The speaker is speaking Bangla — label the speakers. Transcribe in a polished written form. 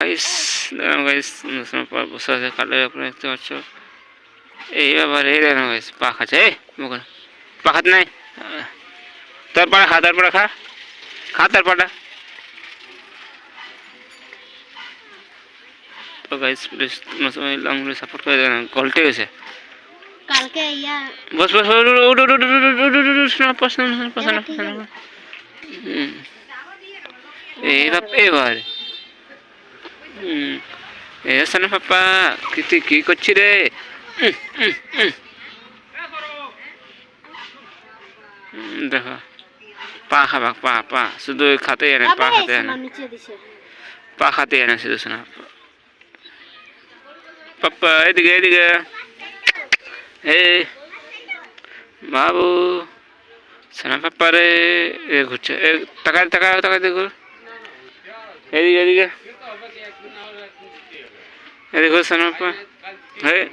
Speaker 1: গাইস দেখো গাইস বসে আছে খালের উপরে দেখতে পাচ্ছ। এই আবার এই দেখো গাইস পা খাচ্ছে মুখে পা খাতে নাই তোর পাড়া খা তোর পাড়া খা খা তোর পাড়া। তো গাইস প্লিজ তোমরা সবাই লাঙ্গুলে সাপোর্ট করে দেন গোলটে গেছে
Speaker 2: কালকে ইয়া
Speaker 1: বস বস শোনা পছন্দ পছন্দ পছন্দ এবার এ শোনা পাপা তুই কি করছিস রে? দেখো পা খাবা পা পা শুধু খাতে জানে পা খাতে জানে পা খাতে জানে শুধু শোনা পাপা এদিকে এদিকে এই বাবু শোনা পাপা রে এ ঘুরছে টাকা টাকা টাকা দেখো এদিকে এদিকে এদিকে শোনা পাপা হ্যাঁ